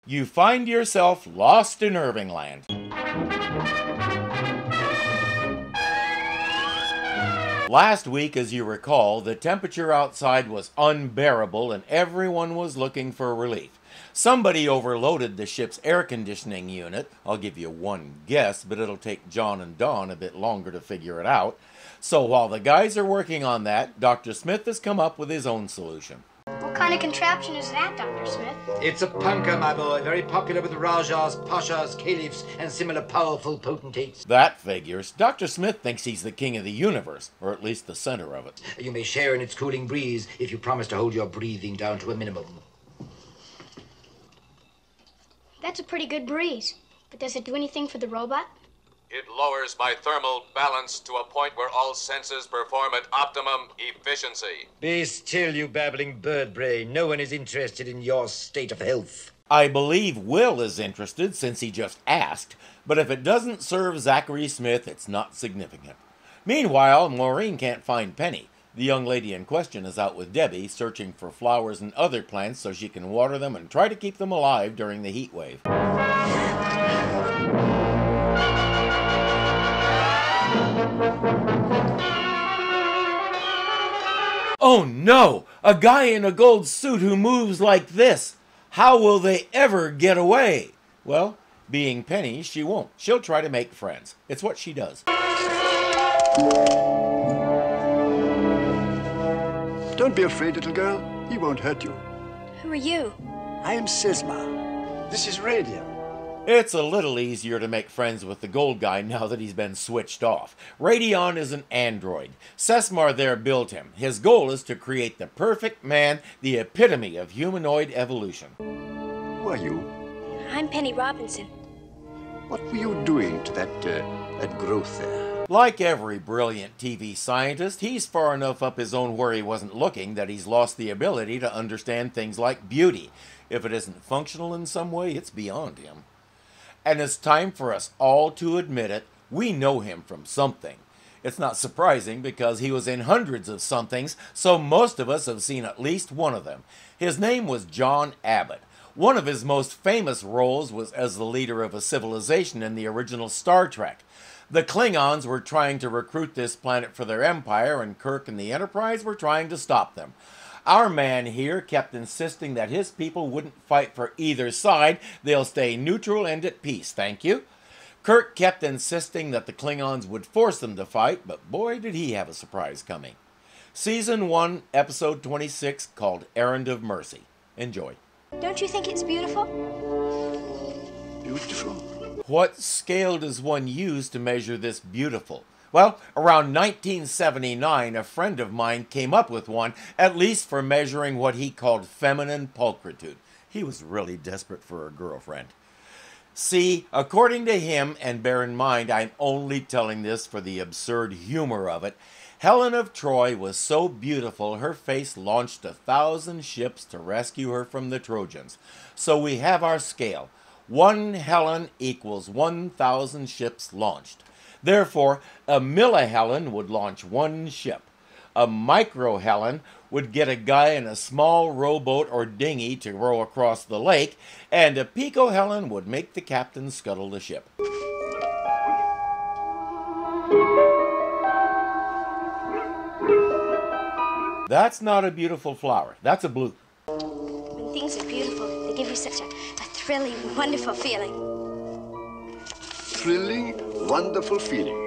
You find yourself lost in Irvingland. Last week, as you recall, the temperature outside was unbearable and everyone was looking for relief. Somebody overloaded the ship's air conditioning unit. I'll give you one guess, but it'll take John and Dawn a bit longer to figure it out. So while the guys are working on that, Dr. Smith has come up with his own solution. What kind of contraption is that, Dr. Smith? It's a punker, my boy. Very popular with the Rajas, Pashas, Caliphs, and similar powerful potentates. That figures. Dr. Smith thinks he's the king of the universe, or at least the center of it. You may share in its cooling breeze if you promise to hold your breathing down to a minimum. That's a pretty good breeze. But does it do anything for the robot? It lowers my thermal balance to a point where all senses perform at optimum efficiency. Be still, you babbling bird brain. No one is interested in your state of health. I believe Will is interested since he just asked, but if it doesn't serve Zachary Smith, it's not significant. Meanwhile, Maureen can't find Penny. The young lady in question is out with Debbie, searching for flowers and other plants so she can water them and try to keep them alive during the heat wave. Oh no! A guy in a gold suit who moves like this! How will they ever get away? Well, being Penny, she won't. She'll try to make friends. It's what she does. Don't be afraid, little girl. He won't hurt you. Who are you? I am Sesmar. This is Radeon. It's a little easier to make friends with the gold guy now that he's been switched off. Radeon is an android. Sesmar there built him. His goal is to create the perfect man, the epitome of humanoid evolution. Who are you? I'm Penny Robinson. What were you doing to that growth there? Like every brilliant TV scientist, he's far enough up his own where he wasn't looking that he's lost the ability to understand things like beauty. If it isn't functional in some way, it's beyond him. And it's time for us all to admit it, we know him from something. It's not surprising because he was in hundreds of somethings, so most of us have seen at least one of them. His name was John Abbott. One of his most famous roles was as the leader of a civilization in the original Star Trek. The Klingons were trying to recruit this planet for their empire, and Kirk and the Enterprise were trying to stop them. Our man here kept insisting that his people wouldn't fight for either side. They'll stay neutral and at peace, thank you. Kirk kept insisting that the Klingons would force them to fight, but boy did he have a surprise coming. Season 1, Episode 26, called Errand of Mercy. Enjoy. Don't you think it's beautiful? Beautiful. What scale does one use to measure this beautiful? Well, around 1979, a friend of mine came up with one, at least for measuring what he called feminine pulchritude. He was really desperate for a girlfriend. See, according to him, and bear in mind I'm only telling this for the absurd humor of it, Helen of Troy was so beautiful her face launched 1,000 ships to rescue her from the Trojans. So we have our scale. 1 Helen equals 1,000 ships launched. Therefore, a millihelen would launch 1 ship. A microhelen would get a guy in a small rowboat or dinghy to row across the lake, and a picohelen would make the captain scuttle the ship. That's not a beautiful flower. That's a bloop. When things are beautiful, they give you such a thrilling, wonderful feeling. Thrilling, wonderful feeling.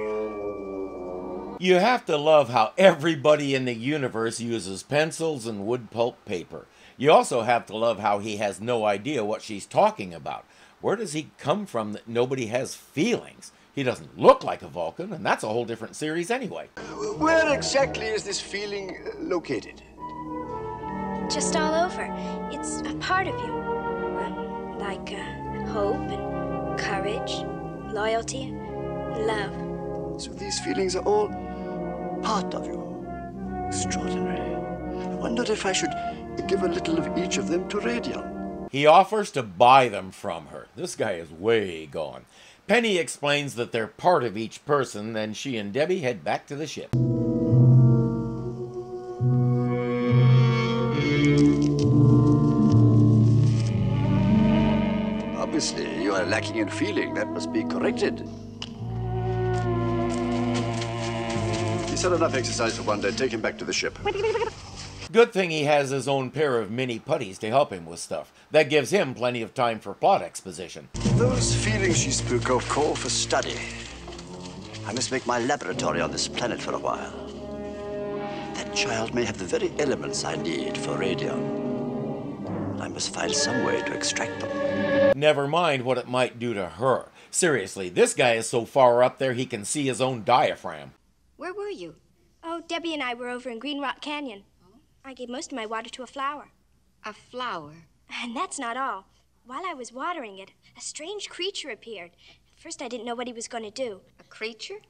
You have to love how everybody in the universe uses pencils and wood pulp paper. You also have to love how he has no idea what she's talking about. Where does he come from that nobody has feelings? He doesn't look like a Vulcan, and that's a whole different series anyway. Where exactly is this feeling located? Just all over. It's a part of you. Like hope and courage, loyalty, and love. So these feelings are all part of you. Extraordinary. I wonder if I should give a little of each of them to Radeon. He offers to buy them from her. This guy is way gone. Penny explains that they're part of each person, then she and Debbie head back to the ship. Obviously, you are lacking in feeling. That must be corrected. He's had enough exercise for one day. Take him back to the ship. Good thing he has his own pair of mini putties to help him with stuff. That gives him plenty of time for plot exposition. Those feelings she spoke of call for study. I must make my laboratory on this planet for a while. That child may have the very elements I need for Radeon. I must find some way to extract them. Never mind what it might do to her. Seriously, this guy is so far up there he can see his own diaphragm. Where were you? Oh, Debbie and I were over in Green Rock Canyon. I gave most of my water to a flower. A flower? And that's not all. While I was watering it, a strange creature appeared. At first, I didn't know what he was going to do. A creature?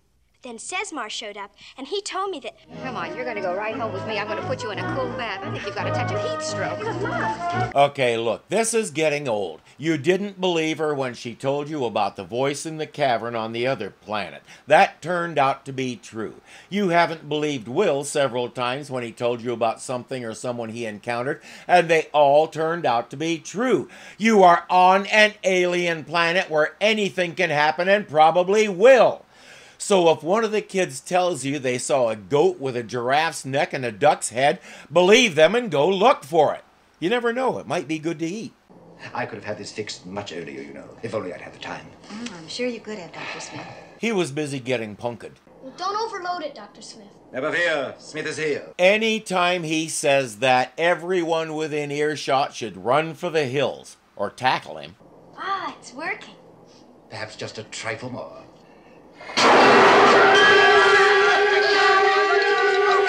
Then Sesmar showed up, and he told me that... Come on, you're going to go right home with me. I'm going to put you in a cool bath. I think you've got a touch of heat stroke. Mom! Okay, look, this is getting old. You didn't believe her when she told you about the voice in the cavern on the other planet. That turned out to be true. You haven't believed Will several times when he told you about something or someone he encountered, and they all turned out to be true. You are on an alien planet where anything can happen and probably will. So if one of the kids tells you they saw a goat with a giraffe's neck and a duck's head, believe them and go look for it. You never know, it might be good to eat. I could have had this fixed much earlier, you know, if only I'd had the time. I'm sure you could have, Dr. Smith. He was busy getting punked. Well, don't overload it, Dr. Smith. Never fear, Smith is here. Anytime he says that, everyone within earshot should run for the hills or tackle him. Ah, it's working. Perhaps just a trifle more.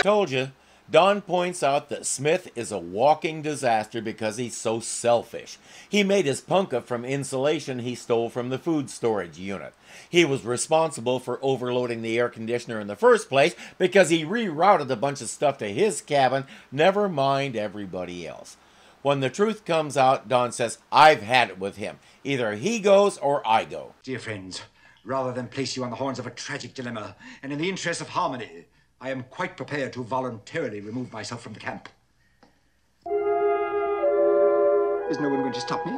Told you. Don points out that Smith is a walking disaster because he's so selfish. He made his punka from insulation he stole from the food storage unit. He was responsible for overloading the air conditioner in the first place because he rerouted a bunch of stuff to his cabin, never mind everybody else. When the truth comes out, Don says, I've had it with him. Either he goes or I go. Dear friends, rather than place you on the horns of a tragic dilemma, and in the interest of harmony, I am quite prepared to voluntarily remove myself from the camp. Is no one going to stop me?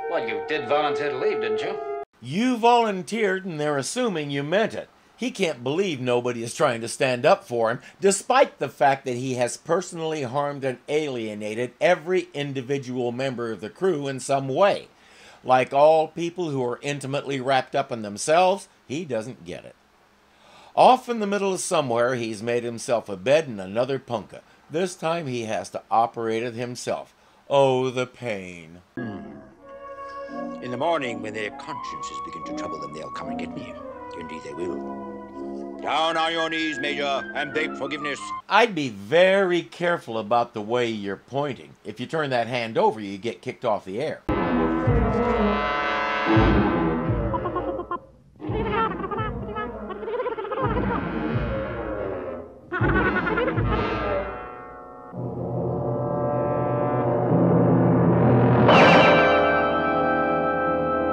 Well, you did volunteer to leave, didn't you? You volunteered and they're assuming you meant it. He can't believe nobody is trying to stand up for him, despite the fact that he has personally harmed and alienated every individual member of the crew in some way. Like all people who are intimately wrapped up in themselves, he doesn't get it. Off in the middle of somewhere, he's made himself a bed and another punka. This time he has to operate it himself. Oh, the pain. In the morning, when their consciences begin to trouble them, they'll come and get me. Indeed they will. Down on your knees, Major, and beg forgiveness. I'd be very careful about the way you're pointing. If you turn that hand over, you get kicked off the air.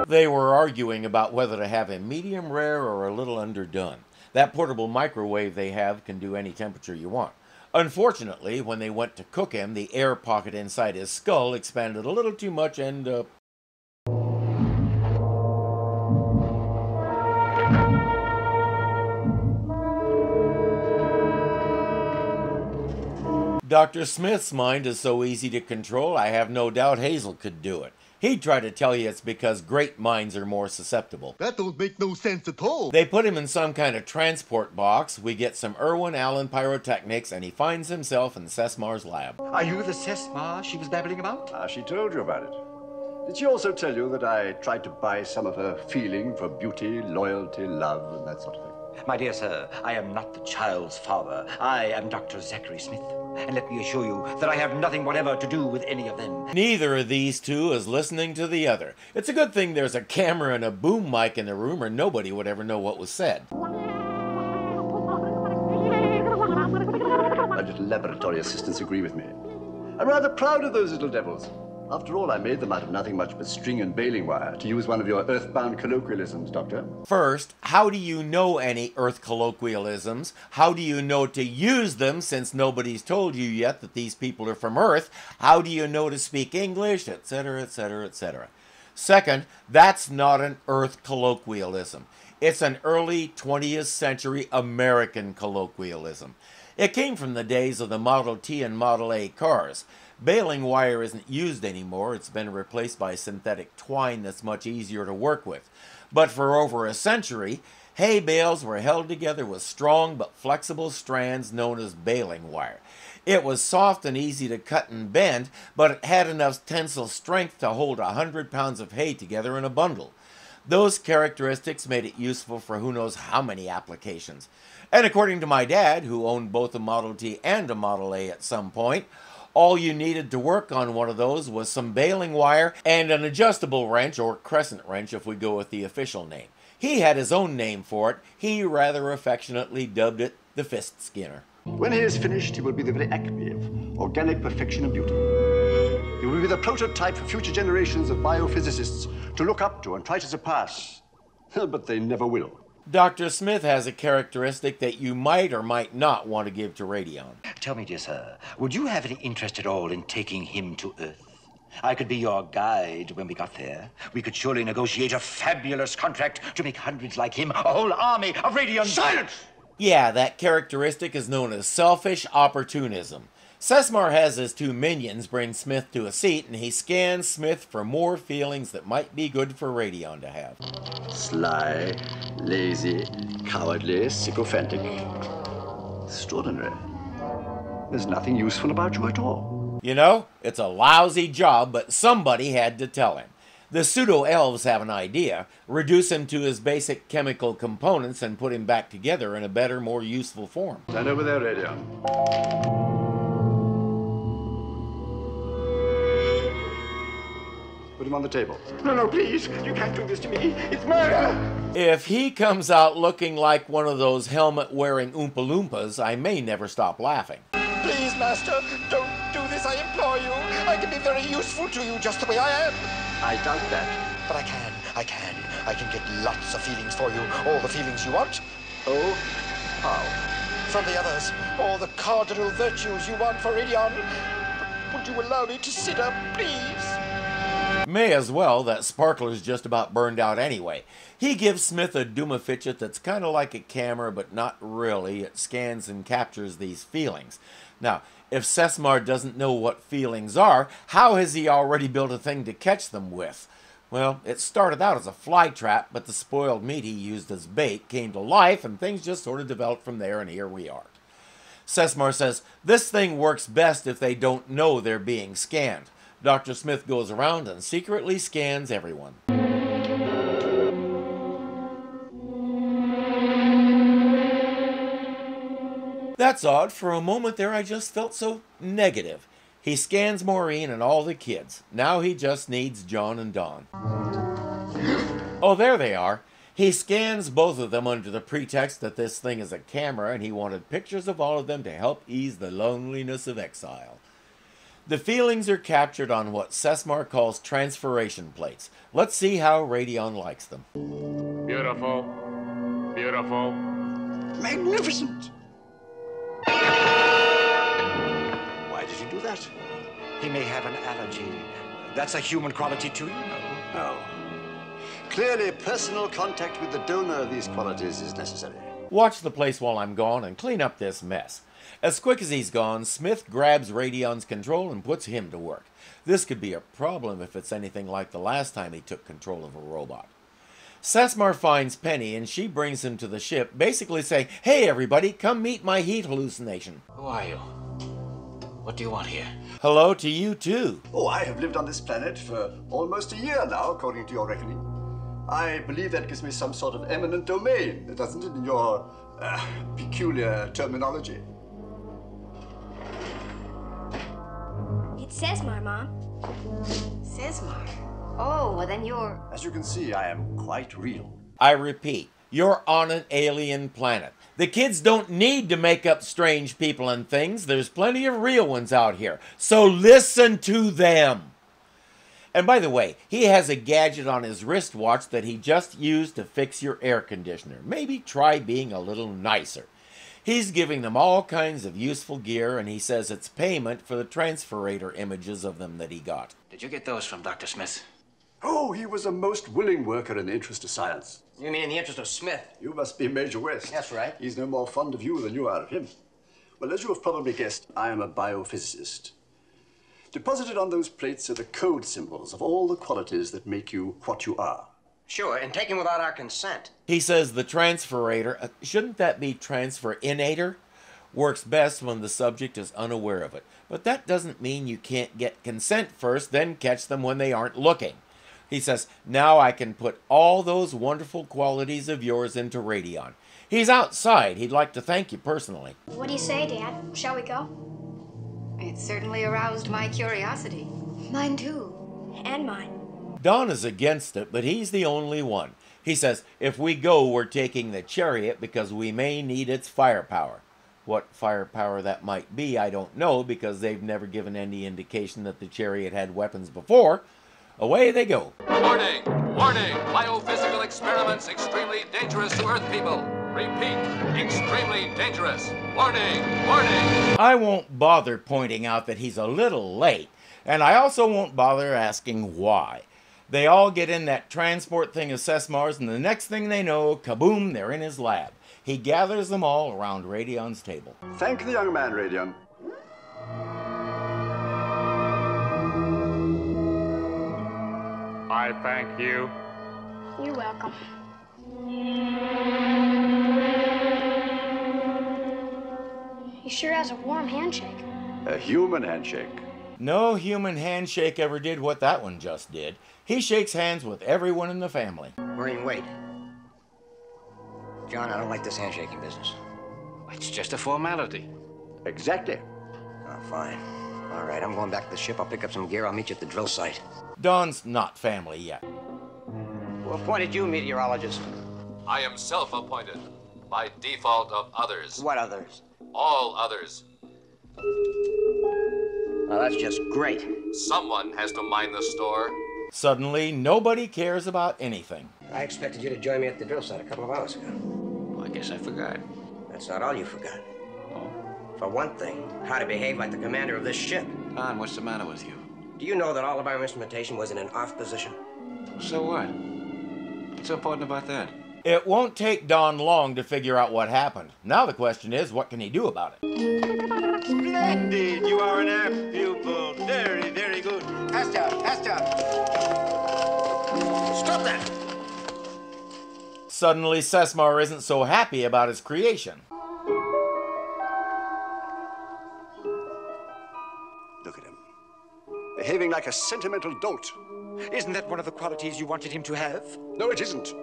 They were arguing about whether to have him medium rare or a little underdone. That portable microwave they have can do any temperature you want. Unfortunately, when they went to cook him, the air pocket inside his skull expanded a little too much and, Dr. Smith's mind is so easy to control, I have no doubt Hazel could do it. He'd try to tell you it's because great minds are more susceptible. That don't make no sense at all. They put him in some kind of transport box, we get some Irwin Allen pyrotechnics, and he finds himself in Sesmar's lab. Are you the Sesmar she was babbling about? She told you about it. Did she also tell you that I tried to buy some of her feeling for beauty, loyalty, love, and that sort of thing? My dear sir, I am not the child's father. I am Dr. Zachary Smith. And let me assure you that I have nothing whatever to do with any of them. Neither of these two is listening to the other. It's a good thing there's a camera and a boom mic in the room or nobody would ever know what was said. My little laboratory assistants agree with me. I'm rather proud of those little devils. After all, I made them out of nothing much but string and baling wire, to use one of your earthbound colloquialisms, Doctor. First, how do you know any Earth colloquialisms? How do you know to use them since nobody's told you yet that these people are from Earth? How do you know to speak English, etc., etc., etc.? Second, that's not an Earth colloquialism. It's an early 20th century American colloquialism. It came from the days of the Model T and Model A cars. Baling wire isn't used anymore. It's been replaced by synthetic twine that's much easier to work with. But for over a century, hay bales were held together with strong but flexible strands known as baling wire. It was soft and easy to cut and bend, but it had enough tensile strength to hold 100 pounds of hay together in a bundle. Those characteristics made it useful for who knows how many applications. And according to my dad, who owned both a Model T and a Model A at some point, all you needed to work on one of those was some baling wire and an adjustable wrench, or crescent wrench if we go with the official name. He had his own name for it. He rather affectionately dubbed it the fist skinner. When he is finished, he will be the very acme of organic perfection and beauty. He will be the prototype for future generations of biophysicists to look up to and try to surpass. But they never will. Dr. Smith has a characteristic that you might or might not want to give to Radeon. Tell me, dear sir, would you have any interest at all in taking him to Earth? I could be your guide when we got there. We could surely negotiate a fabulous contract to make hundreds like him, a whole army of Radeon. Silence! Yeah, that characteristic is known as selfish opportunism. Sesmar has his two minions bring Smith to a seat, and he scans Smith for more feelings that might be good for Radeon to have. Sly, lazy, cowardly, sycophantic. Extraordinary. There's nothing useful about you at all. You know, it's a lousy job, but somebody had to tell him. The pseudo-elves have an idea: reduce him to his basic chemical components and put him back together in a better, more useful form. Stand over there, Radeon. Put him on the table. No, please. You can't do this to me. It's murder. If he comes out looking like one of those helmet-wearing Oompa Loompas, I may never stop laughing. Please, Master, don't do this, I implore you. I can be very useful to you just the way I am. I doubt that. But I can. I can get lots of feelings for you. All the feelings you want. Oh, how? From the others. All the cardinal virtues you want for Radeon. But would you allow me to sit up, please? May as well. That sparkler's just about burned out anyway. He gives Smith a Doomafidget that's kind of like a camera, but not really. It scans and captures these feelings. Now, if Sesmar doesn't know what feelings are, how has he already built a thing to catch them with? Well, it started out as a fly trap, but the spoiled meat he used as bait came to life, and things just sort of developed from there, and here we are. Sesmar says, this thing works best if they don't know they're being scanned. Dr. Smith goes around and secretly scans everyone. That's odd. For a moment there I just felt so negative. He scans Maureen and all the kids. Now he just needs John and Dawn. Oh, there they are. He scans both of them under the pretext that this thing is a camera and he wanted pictures of all of them to help ease the loneliness of exile. The feelings are captured on what Sesmar calls transferation plates. Let's see how Radeon likes them. Beautiful. Beautiful. Magnificent! Why did you do that? He may have an allergy. That's a human quality too, you know. No. Clearly, personal contact with the donor of these qualities is necessary. Watch the place while I'm gone and clean up this mess. As quick as he's gone, Smith grabs Radeon's control and puts him to work. This could be a problem if it's anything like the last time he took control of a robot. Sesmar finds Penny and she brings him to the ship, basically saying, hey everybody, come meet my heat hallucination. Who are you? What do you want here? Hello to you too. Oh, I have lived on this planet for almost a year now, according to your reckoning. I believe that gives me some sort of eminent domain, doesn't it, in your peculiar terminology? It's Sesmar, Mom. Sesmar. Oh, well then you're... As you can see, I am quite real. I repeat, you're on an alien planet. The kids don't need to make up strange people and things. There's plenty of real ones out here. So listen to them. And by the way, he has a gadget on his wristwatch that he just used to fix your air conditioner. Maybe try being a little nicer. He's giving them all kinds of useful gear, and he says it's payment for the transferator images of them that he got. Did you get those from Dr. Smith? Oh, he was a most willing worker in the interest of science. You mean in the interest of Smith? You must be Major West. That's right. He's no more fond of you than you are of him. Well, as you have probably guessed, I am a biophysicist. Deposited on those plates are the code symbols of all the qualities that make you what you are. Sure, and taken without our consent. He says the transferator, shouldn't that be transferinator? Works best when the subject is unaware of it. But that doesn't mean you can't get consent first, then catch them when they aren't looking. He says, now I can put all those wonderful qualities of yours into Radeon. He's outside. He'd like to thank you personally. What do you say, Dad? Shall we go? It certainly aroused my curiosity. Mine too. And mine. Don is against it, but he's the only one. He says, if we go, we're taking the chariot because we may need its firepower. What firepower that might be, I don't know, because they've never given any indication that the chariot had weapons before. Away they go. Warning! Warning! Biophysical experiments extremely dangerous to Earth people. Repeat, extremely dangerous. Warning! Warning! I won't bother pointing out that he's a little late, and I also won't bother asking why. They all get in that transport thing of Sesmar's, and the next thing they know, kaboom, they're in his lab. He gathers them all around Radeon's table. Thank the young man, Radeon. I thank you. You're welcome. He sure has a warm handshake. A human handshake. No human handshake ever did what that one just did. He shakes hands with everyone in the family. Maureen, wait. John, I don't like this handshaking business. It's just a formality. Exactly. Oh, fine. All right, I'm going back to the ship. I'll pick up some gear. I'll meet you at the drill site. Don's not family yet. Who appointed you, meteorologist? I am self-appointed, by default of others. What others? All others. Oh, that's just great. Someone has to mind the store. Suddenly, nobody cares about anything. I expected you to join me at the drill site a couple of hours ago. Well, I guess I forgot. That's not all you forgot. Oh? For one thing, how to behave like the commander of this ship. Don, what's the matter with you? Do you know that all of our instrumentation was in an off position? So what? What's so important about that? It won't take Don long to figure out what happened. Now the question is, what can he do about it? Splendid! You are an apt pupil. Very, very good. Pass down, pass down. Stop that! Suddenly, Sesmar isn't so happy about his creation. Look at him. Behaving like a sentimental dolt. Isn't that one of the qualities you wanted him to have? No, it isn't.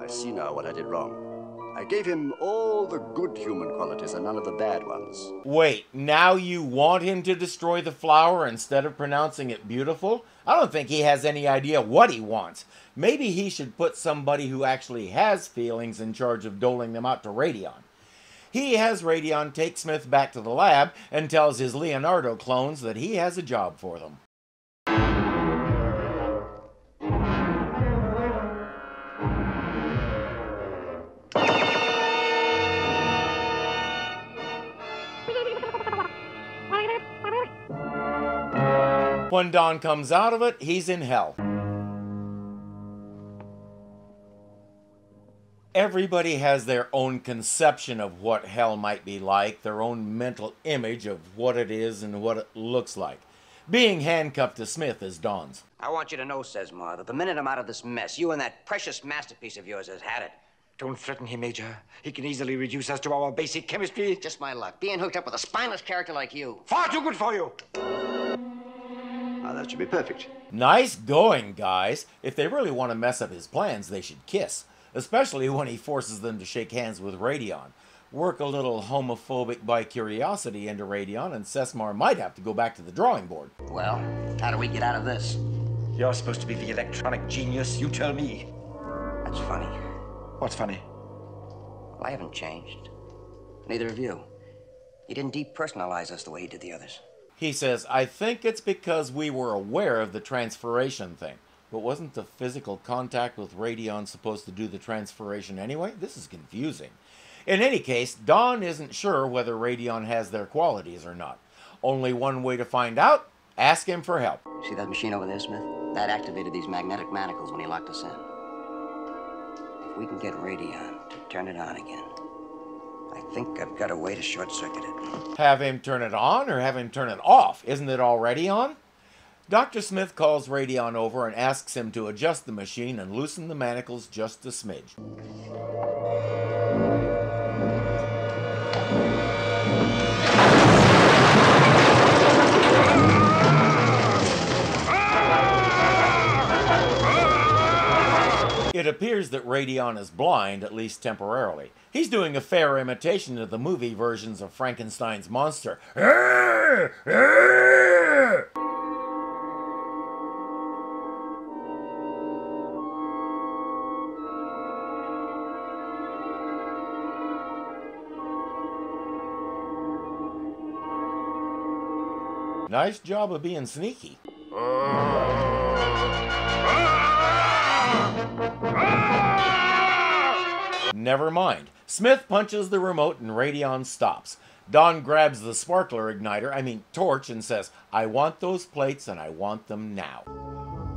I see now what I did wrong. I gave him all the good human qualities and none of the bad ones. Wait, now you want him to destroy the flower instead of pronouncing it beautiful? I don't think he has any idea what he wants. Maybe he should put somebody who actually has feelings in charge of doling them out to Radeon. He has Radeon take Smith back to the lab and tells his Leonardo clones that he has a job for them. When Don comes out of it, he's in hell. Everybody has their own conception of what hell might be like, their own mental image of what it is and what it looks like. Being handcuffed to Smith is Don's. I want you to know, Sesmar, that the minute I'm out of this mess, you and that precious masterpiece of yours has had it. Don't threaten him, Major. He can easily reduce us to our basic chemistry. Just my luck. Being hooked up with a spineless character like you. Far too good for you. Now that should be perfect. Nice going, guys. If they really want to mess up his plans, they should kiss. Especially when he forces them to shake hands with Radeon. Work a little homophobic bicuriosity into Radeon, and Sesmar might have to go back to the drawing board. Well, how do we get out of this? You're supposed to be the electronic genius. You tell me. That's funny. What's funny? Well, I haven't changed. Neither have you. You didn't depersonalize us the way you did the others. He says, I think it's because we were aware of the transferation thing. But wasn't the physical contact with Radeon supposed to do the transferation anyway? This is confusing. In any case, Don isn't sure whether Radeon has their qualities or not. Only one way to find out, Ask him for help. See that machine over there, Smith? That activated these magnetic manacles when he locked us in. If we can get Radeon to turn it on again, I think I've got a way to short-circuit it. Have him turn it on or have him turn it off? Isn't it already on? Dr. Smith calls Radeon over and asks him to adjust the machine and loosen the manacles just a smidge. It appears that Radeon is blind, at least temporarily. He's doing a fair imitation of the movie versions of Frankenstein's monster. Nice job of being sneaky. Never mind. Smith punches the remote and Radeon stops. Don grabs the sparkler igniter, torch, and says, "I want those plates and I want them now."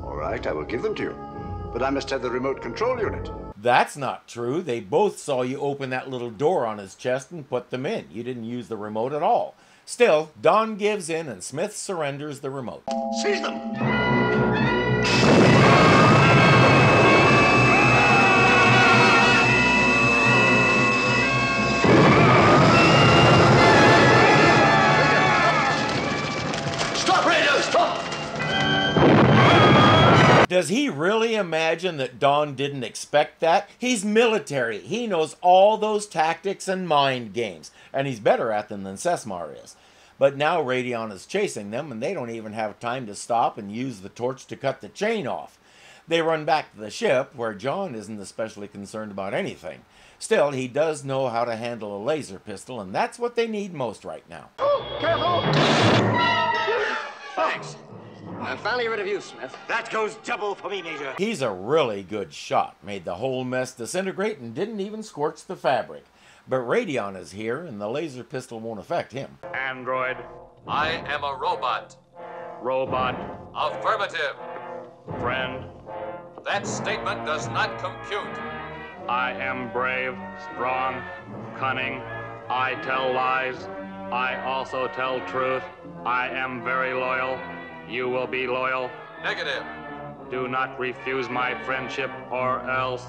All right, I will give them to you. But I must have the remote control unit. That's not true. They both saw you open that little door on his chest and put them in. You didn't use the remote at all. Still, Don gives in and Smith surrenders the remote. Seize them! Stop, Radeon! Stop! Does he really imagine that Don didn't expect that? He's military. He knows all those tactics and mind games, and he's better at them than Sesmar is. But now Radeon is chasing them, and they don't even have time to stop and use the torch to cut the chain off. They run back to the ship, where John isn't especially concerned about anything. Still, he does know how to handle a laser pistol, and that's what they need most right now. Oh, careful! Thanks. I'm finally rid of you, Smith. That goes double for me, Major. He's a really good shot. Made the whole mess disintegrate and didn't even scorch the fabric. But Radeon is here, and the laser pistol won't affect him. Android. I am a robot. Robot. Affirmative. Friend. That statement does not compute. I am brave, strong, cunning. I tell lies. I also tell truth. I am very loyal. You will be loyal. Negative. Do not refuse my friendship or else.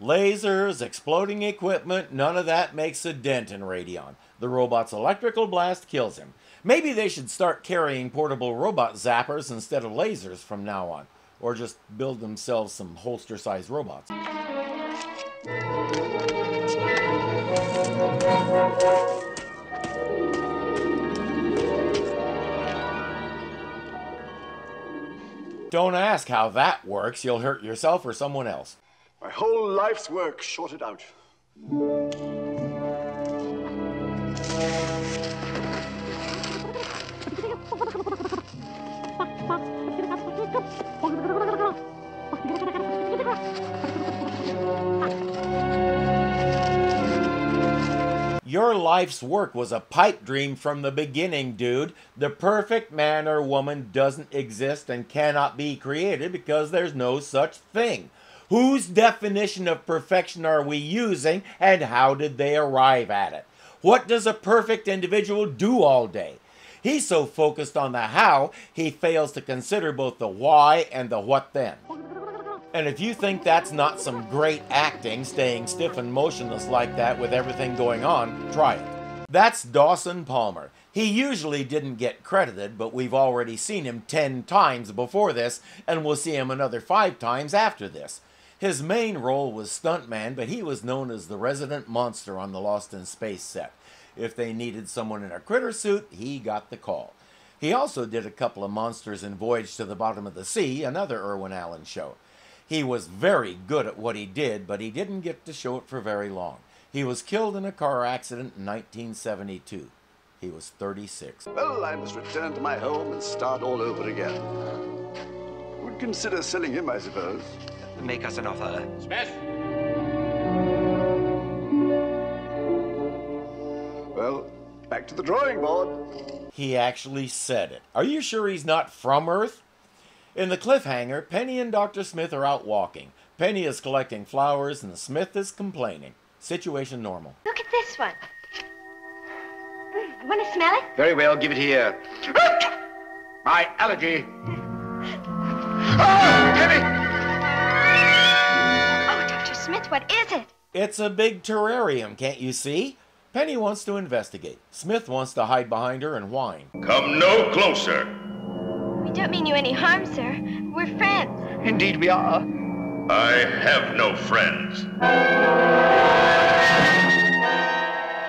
Lasers, exploding equipment, none of that makes a dent in Radeon. The robot's electrical blast kills him. Maybe they should start carrying portable robot zappers instead of lasers from now on. Or just build themselves some holster-sized robots. Don't ask how that works. You'll hurt yourself or someone else. My whole life's work shorted out. Your life's work was a pipe dream from the beginning, dude. The perfect man or woman doesn't exist and cannot be created because there's no such thing. Whose definition of perfection are we using, and how did they arrive at it? What does a perfect individual do all day? He's so focused on the how, he fails to consider both the why and the what then. And if you think that's not some great acting, staying stiff and motionless like that with everything going on, try it. That's Dawson Palmer. He usually didn't get credited, but we've already seen him 10 times before this, and we'll see him another 5 times after this. His main role was stuntman, but he was known as the resident monster on the Lost in Space set. If they needed someone in a critter suit, he got the call. He also did a couple of monsters in Voyage to the Bottom of the Sea, another Irwin Allen show. He was very good at what he did, but he didn't get to show it for very long. He was killed in a car accident in 1972. He was 36. Well, I must return to my home and start all over again. Would consider selling him, I suppose. Make us an offer. Smith! Well, back to the drawing board. He actually said it. Are you sure he's not from Earth? In the cliffhanger, Penny and Dr. Smith are out walking. Penny is collecting flowers and Smith is complaining. Situation normal. Look at this one. Want to smell it? Very well, give it here. My allergy. Oh, Penny! Oh, Dr. Smith, what is it? It's a big terrarium, can't you see? Penny wants to investigate. Smith wants to hide behind her and whine. Come no closer. We don't mean you any harm, sir. We're friends. Indeed we are. I have no friends.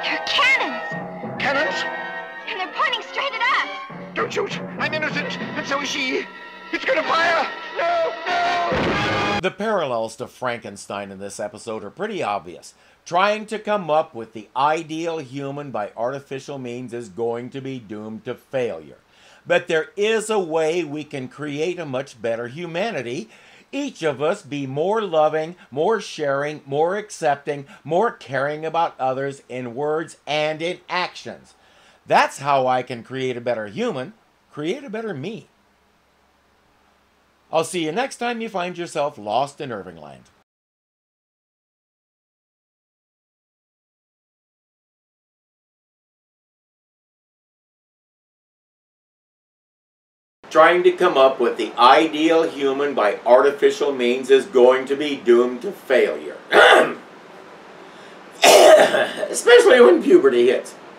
They're cannons. Cannons? And they're pointing straight at us. Don't shoot. I'm innocent, and so is she. It's gonna fire. No, no. The parallels to Frankenstein in this episode are pretty obvious. Trying to come up with the ideal human by artificial means is going to be doomed to failure. But there is a way we can create a much better humanity. Each of us be more loving, more sharing, more accepting, more caring about others in words and in actions. That's how I can create a better human, create a better me. I'll see you next time you find yourself lost in Irvingland. Trying to come up with the ideal human by artificial means is going to be doomed to failure. Especially when puberty hits.